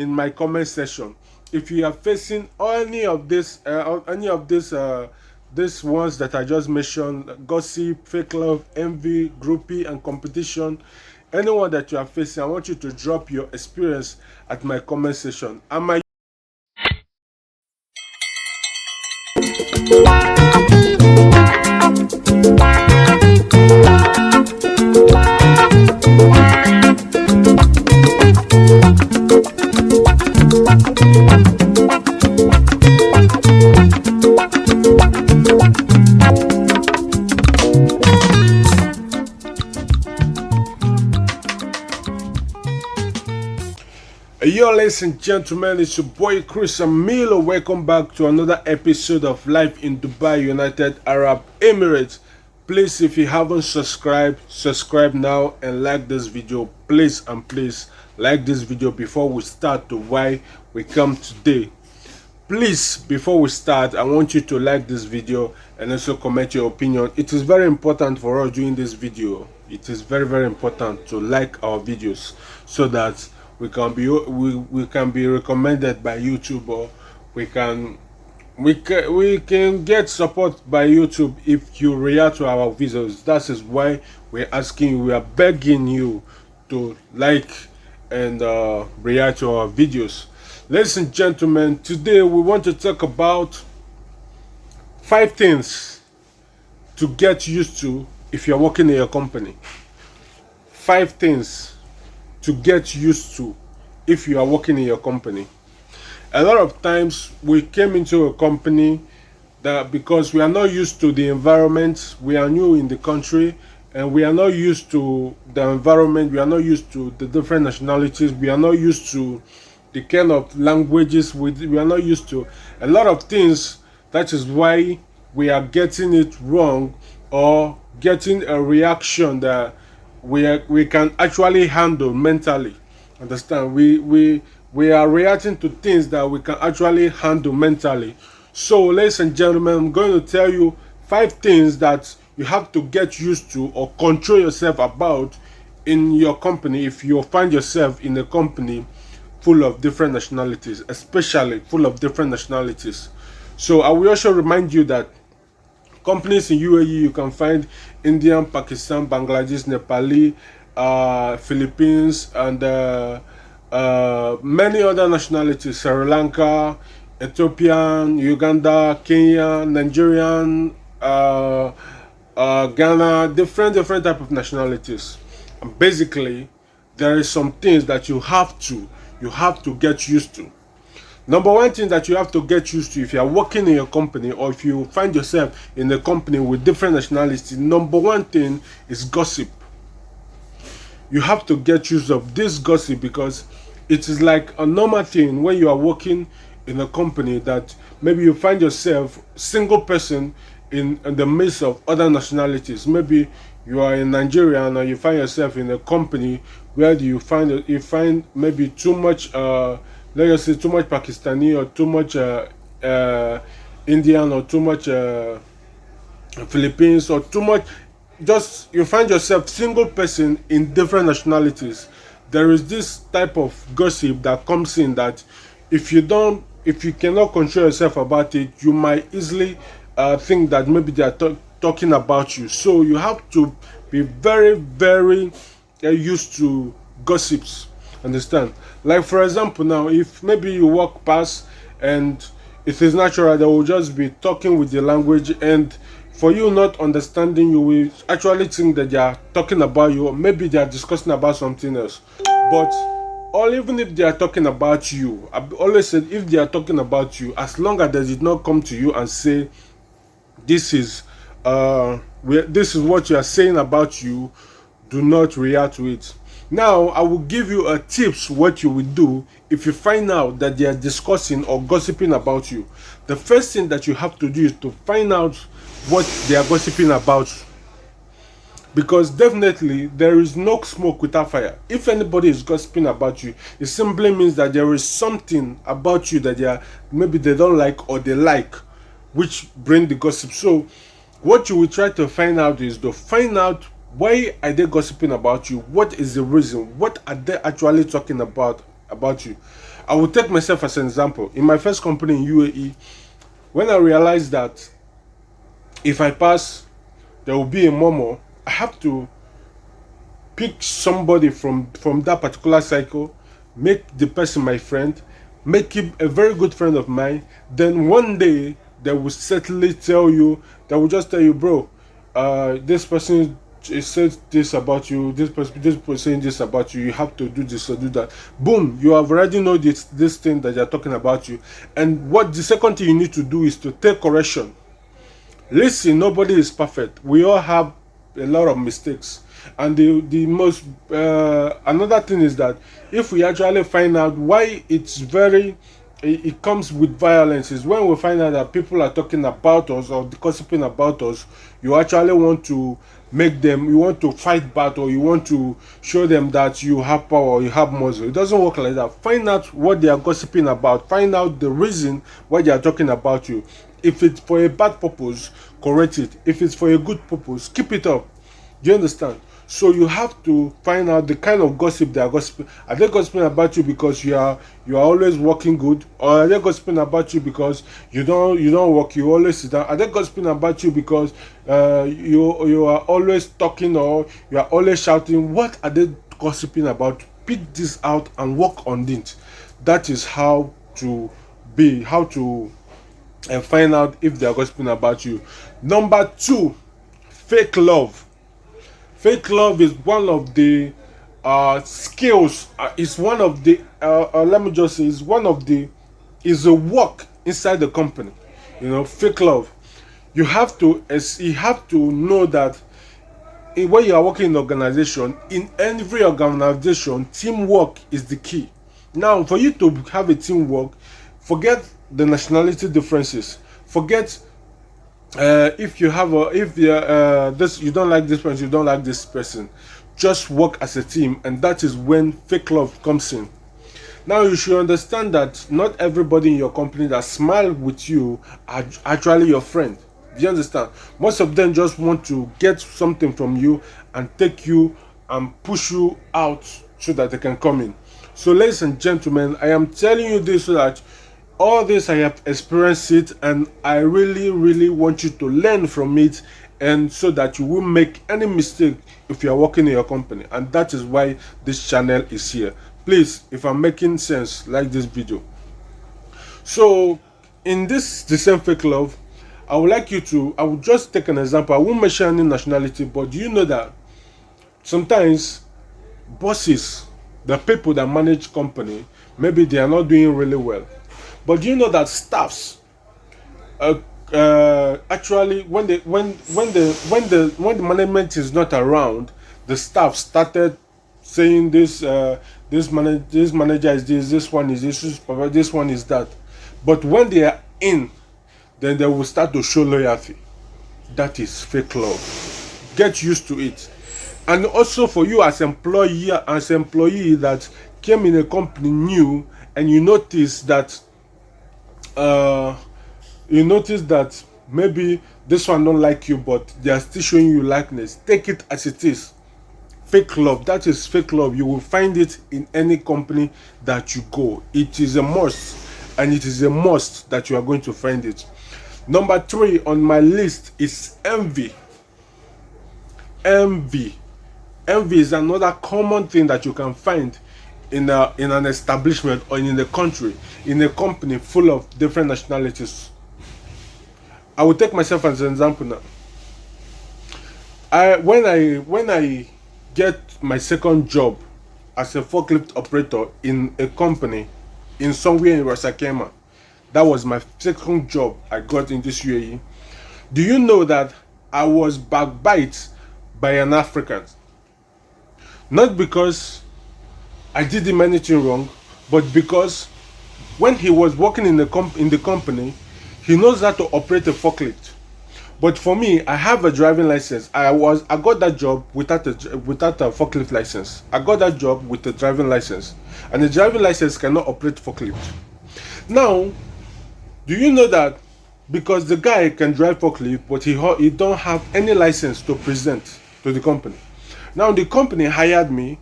in my comment section. If you are facing any of this these ones that I just mentioned, gossip, fake love, envy, groupie, and competition, anyone that you are facing, I want you to drop your experience at my comment section. Yo, ladies and gentlemen, it's your boy Chris Amilo. Welcome back to another episode of Life in Dubai, United Arab Emirates. Please, if you haven't subscribed, subscribe now and like this video. Please and please like this video before we start to why we come today. Please, before we start, I want you to like this video and also comment your opinion. It is very important for us doing this video. It is very important to like our videos so that we can be recommended by YouTube, or we can get support by YouTube if you react to our videos. That is why we're asking you, we are begging you to like and react to our videos. Ladies and gentlemen, today we want to talk about 5 things to get used to if you're working in your company. 5 things to get used to if you are working in your company. A lot of times we came into a company that because we are not used to the environment, we are new in the country, and we are not used to the environment, we are not used to the different nationalities, we are not used to the kind of languages, we are not used to a lot of things. That is why we are getting it wrong, or getting a reaction that we can actually handle mentally. Understand? We are reacting to things that we can actually handle mentally. So, ladies and gentlemen, I'm going to tell you 5 things that you have to get used to or control yourself about in your company if you find yourself in a company full of different nationalities, especially full of different nationalities. So I will also remind you that companies in UAE, you can find Indian, Pakistan, Bangladesh, Nepali, Philippines, and many other nationalities: Sri Lanka, Ethiopian, Uganda, Kenya, Nigerian, Ghana, different type of nationalities. And basically, there is some things that you have to get used to. Number one thing that you have to get used to if you are working in your company, or if you find yourself in a company with different nationalities, number one thing is gossip. You have to get used to this gossip because it is like a normal thing when you are working in a company that maybe you find yourself single person in the midst of other nationalities. Maybe you are in Nigeria and you find yourself in a company where you find maybe too much let's just say too much Pakistani, or too much Indian, or too much Philippines, or too much, just you find yourself single person in different nationalities. There is this type of gossip that comes in that if you cannot control yourself about it, you might easily think that maybe they are talking about you. So you have to be very used to gossips. Understand? Like, for example, now if maybe you walk past and it is natural, they will just be talking with the language, and for you not understanding, you will actually think that they are talking about you, or maybe they are discussing about something else. But or even if they are talking about you, I've always said, if they are talking about you, as long as they did not come to you and say this is what you are saying about you, do not react to it. Now, I will give you a tips what you will do if you find out that they are discussing or gossiping about you. The first thing that you have to do is to find out what they are gossiping about, because definitely there is no smoke without fire. If anybody is gossiping about you, it simply means that there is something about you that maybe they don't like, or they like, which bring the gossip. So what you will try to find out is to find out, why are they gossiping about you? What is the reason? What are they actually talking about about you. I will take myself as an example. In my first company in UAE, when I realized that if I pass, there will be a murmur, I have to pick somebody from that particular cycle, make the person my friend, make him a very good friend of mine. Then one day they will certainly tell you, they will just tell you, bro, this person said this about you, this person saying this about you, you have to do this or do that. Boom, you have already know this thing that they're talking about you. And what the second thing you need to do is to take correction. Listen, nobody is perfect. We all have a lot of mistakes. And the most another thing is that if we actually find out why it comes with violence, is when we find out that people are talking about us or gossiping about us, you actually want to you want to fight back, or you want to show them that you have power or you have muscle. It doesn't work like that. Find out what they are gossiping about. Find out the reason why they are talking about you. If it's for a bad purpose, correct it. If it's for a good purpose, keep it up. Do you understand? So you have to find out the kind of gossip they are gossiping. Are they gossiping about you because you are always working good, or are they gossiping about you because you don't work, you always sit down? Are they gossiping about you because you are always talking, or you are always shouting? What are they gossiping about? Pick this out and work on it. That is how to find out if they are gossiping about you. Number 2, fake love. Fake love is one of the skills. It's one of the let me just say, is a work inside the company. Fake love. You have to know that when you are working in an organization, in every organization, teamwork is the key. Now, for you to have a teamwork, forget the nationality differences. Forget if you don't like this person, you don't like this person. Just work as a team, and that is when fake love comes in. Now, you should understand that not everybody in your company that smile with you are actually your friend. Do you understand? Most of them just want to get something from you and take you and push you out so that they can come in. So, ladies and gentlemen, I am telling you this so that all this, I have experienced it, and I really want you to learn from it, and so that you won't make any mistake if you are working in your company. And that is why this channel is here. Please, if I'm making sense, like this video. So in the same fake love, I will just take an example. I won't mention any nationality, but do you know that sometimes bosses, the people that manage company, maybe they are not doing really well. But do you know that staffs actually, when the management is not around, the staff started saying this manager is this one is this one is that. But when they are in, then they will start to show loyalty. That is fake love. Get used to it. And also for you as employee that came in a company new, and you notice that maybe this one don't like you, but they are still showing you likeness. Take it as it is. Fake love. That is fake love. You will find it in any company that you go. It is a must, and it is a must that you are going to find it. Number 3 on my list is envy. Envy is another common thing that you can find in an establishment, or in a country, in a company full of different nationalities. I will take myself as an example now. When I get my second job as a forklift operator in a company in somewhere in Rasakema, that was my second job I got in this UAE. Do you know that I was backbite by an African? Not because I did him anything wrong, but because when he was working in the company, he knows how to operate a forklift. But for me, I have a driving license. I got that job without a forklift license. I got that job with a driving license, and the driving license cannot operate forklift. Now, do you know that because the guy can drive forklift, but he don't have any license to present to the company. Now the company hired me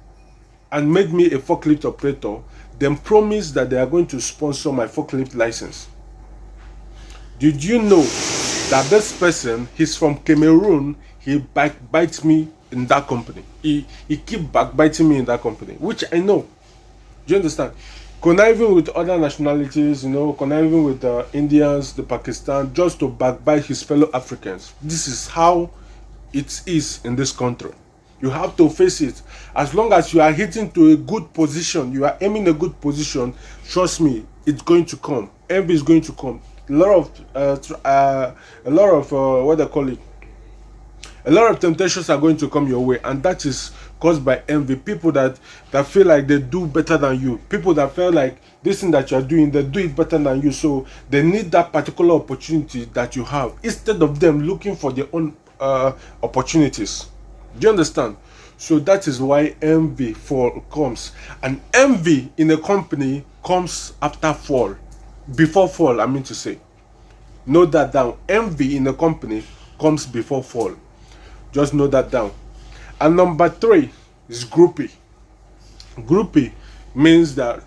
and made me a forklift operator. then promise that they are going to sponsor my forklift license. Did you know that this person, he's from Cameroon, he backbites me in that company? He keep backbiting me in that company, which I know. Do you understand? Conniving with other nationalities, conniving with the Indians, the Pakistan, just to backbite his fellow Africans. This is how it is in this country. You have to face it. As long as you are hitting to a good position, you are aiming a good position, trust me, it's going to come. Envy is going to come. A lot of what they call it, a lot of temptations are going to come your way, and that is caused by envy. People that feel like they do better than you, people that feel like this thing that you are doing, they do it better than you, so they need that particular opportunity that you have instead of them looking for their own opportunities. Do you understand? So that is why envy comes, and envy in a company comes after fall. Before fall, I mean to say. Note that down. Envy in a company comes before fall. Just note that down. And number 3 is groupie. Groupie means that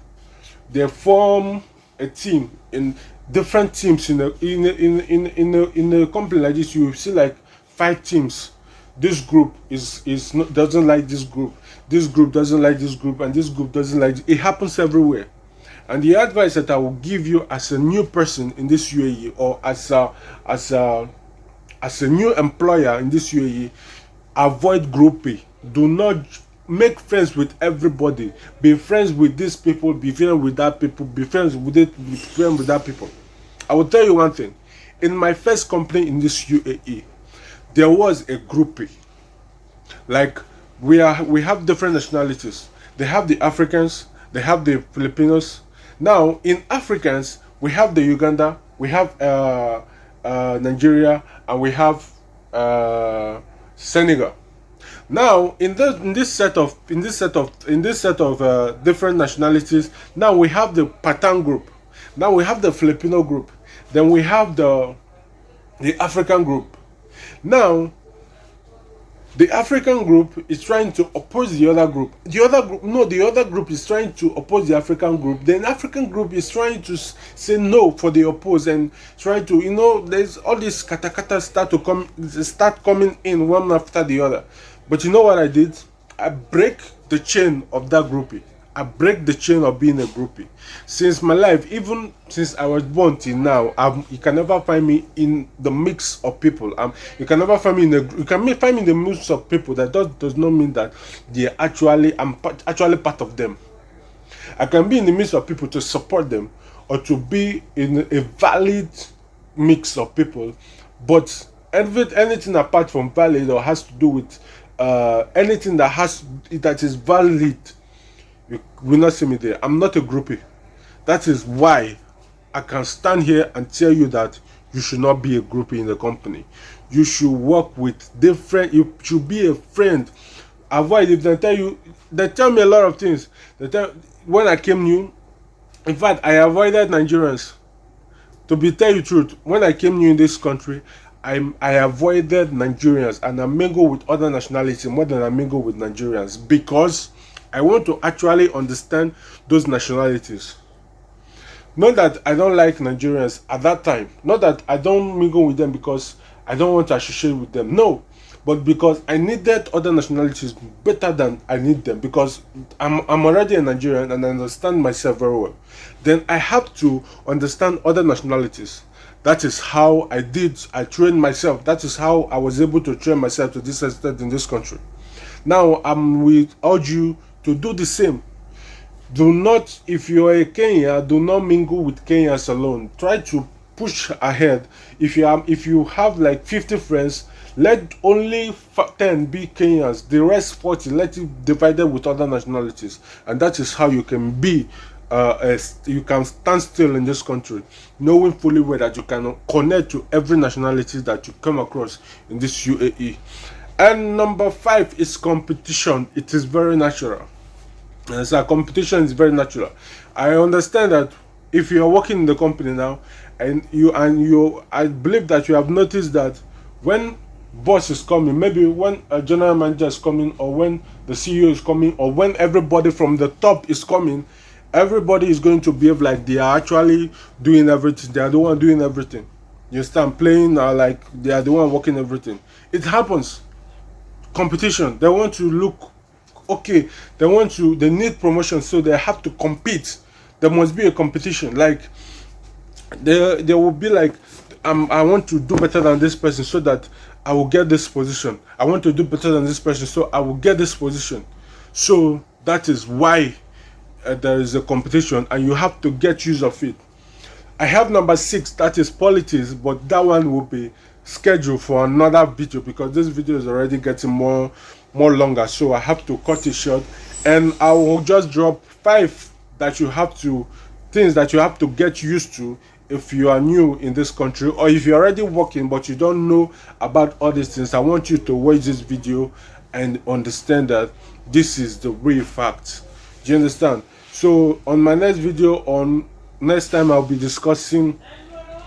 they form a team in different teams in a company like this. You see like 5 teams. This group doesn't like this group. This group doesn't like this group, and this group doesn't like it. Happens everywhere. And the advice that I will give you as a new person in this UAE, or as a new employer in this UAE, avoid groupie. Do not make friends with everybody. Be friends with these people, be friends with that people, be friends with that people. I will tell you one thing. In my first company in this UAE, there was a groupie. Like we have different nationalities. They have the Africans, they have the Filipinos. Now, in Africans, we have the Uganda, we have Nigeria, and we have Senegal. Now, in this set of different nationalities, now we have the Pathan group, now we have the Filipino group, then we have the African group. Now, the African group is trying to oppose the other group. The other group is trying to oppose the African group. Then African group is trying to say no for the oppose, and trying to, there's all these katakata start coming in one after the other. But you know what I did? I break the chain of that groupie. I break the chain of being a groupie. Since my life, even since I was born till now, you can never find me in the mix of people. You can never find me you can find me in the mix of people. That does not mean that I'm actually part of them. I can be in the midst of people to support them, or to be in a valid mix of people. But anything apart from valid, or has to do with anything that is valid, you will not see me there. I'm not a groupie. That is why I can stand here and tell you that you should not be a groupie in the company. You should work with different. You should be a friend. Avoid if they tell me a lot of things. When I came new, in fact, I avoided Nigerians. To tell you the truth, when I came new in this country, I avoided Nigerians, and I mingle with other nationalities more than I mingle with Nigerians, because I want to actually understand those nationalities. Not that I don't like Nigerians at that time. Not that I don't mingle with them because I don't want to associate with them. No. But because I needed other nationalities better than I need them. Because I'm already a Nigerian and I understand myself very well. Then I have to understand other nationalities. That is how I trained myself. That is how I was able to train myself to this extent in this country. Now, we urge you to do the same. Do not, if you are a Kenyan, do not mingle with Kenyans alone. Try to push ahead. If you have like 50 friends, let only 10 be Kenyans. The rest 40, let it divided with other nationalities. And that is how you can be, you can stand still in this country, knowing fully well that you can connect to every nationality that you come across in this UAE. And number 5 is competition. It is very natural. So competition is very natural. I understand that if you are working in the company now, and I believe that you have noticed that when boss is coming, maybe when a general manager is coming, or when the CEO is coming, or when everybody from the top is coming, Everybody is going to behave like they are actually doing everything. They are the one doing everything. You start playing like they are the one working everything. It happens. Competition. They want to look okay. They need promotion, so they have to compete. There must be a competition. Like they will be like, I want to do better than this person so that I will get this position. I want to do better than this person so I will get this position. So that is why there is a competition, and you have to get use of it. I have number 6, that is politics, but that one will be scheduled for another video because this video is already getting more longer, so I have to cut it short, and I will just drop 5 things that you have to get used to if you are new in this country, or if you're already working but you don't know about all these things. I want you to watch this video and understand that this is the real fact. Do you understand? So on my next video, next time, I'll be discussing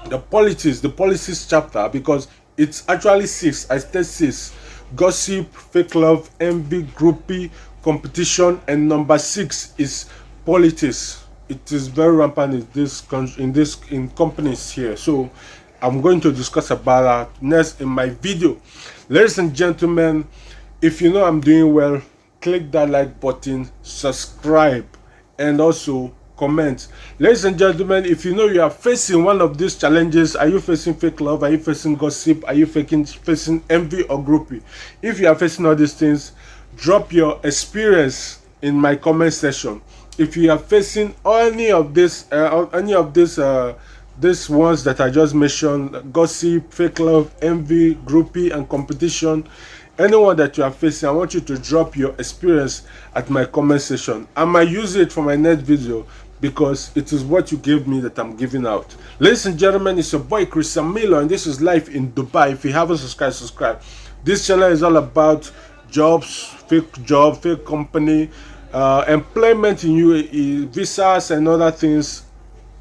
the policies chapter, because it's actually 6. I said 6: gossip, fake love, envy, groupie, competition, and number 6 is politics. It is very rampant in companies here. So I'm going to discuss about that next in my video. Ladies and gentlemen, if you know I'm doing well, click that like button, subscribe, and also comment. Ladies and gentlemen, if you know you are facing one of these challenges, are you facing fake love, are you facing gossip, are you facing envy or groupie? If you are facing all these things, drop your experience in my comment section. If you are facing any of these ones that I just mentioned, gossip, fake love, envy, groupie, and competition, anyone that you are facing, I want you to drop your experience at my comment section. I might use it for my next video because it is what you gave me that I'm giving out. Ladies and gentlemen, it's your boy Chris Amilo, and this is Life in Dubai. If you haven't subscribed, subscribe. This channel is all about jobs, fake company, employment in UAE, visas, and other things.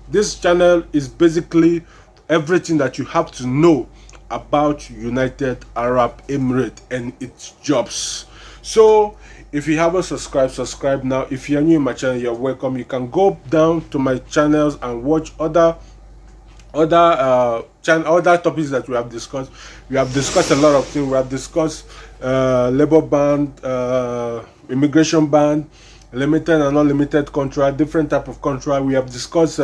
This channel is basically everything that you have to know about United Arab Emirates and its jobs. So if you haven't subscribed, subscribe now. If you're new in my channel, you're welcome. You can go down to my channels and watch other topics that we have discussed. We have discussed a lot of things. We have discussed labor ban, immigration ban, limited and unlimited contract, different type of contract. We have discussed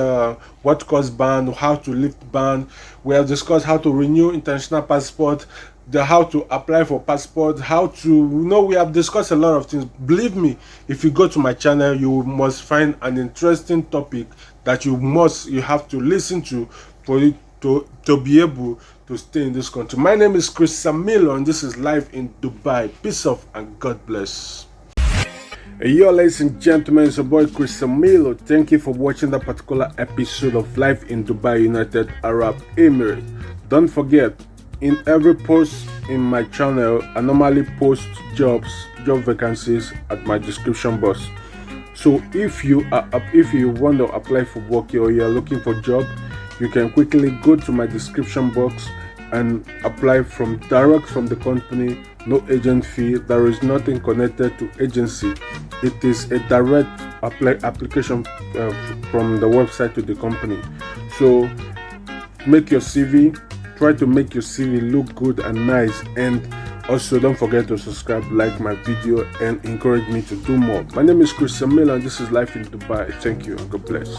what cause ban, how to lift ban. We have discussed how to renew international passport, how to apply for passport, how to, we have discussed a lot of things. Believe me, if you go to my channel, you must find an interesting topic that you have to listen to for you to be able to stay in this country. My name is Chris Amilo, and this is Life in Dubai. Peace off and God bless. Hey, yo, ladies and gentlemen, it's your boy Chris Amilo. Thank you for watching that particular episode of Life in Dubai, United Arab Emirates. Don't forget, in every post in my channel, I normally post job vacancies at my description box. So if you want to apply for work or you are looking for a job, you can quickly go to my description box and apply direct from the company. No agent fee. There is nothing connected to agency. It is a direct application from the website to the company. So make your CV. Try to make your CV look good and nice, and also don't forget to subscribe, like my video, and encourage me to do more. My name is Chris Amilo, and this is Life in Dubai. Thank you and God bless.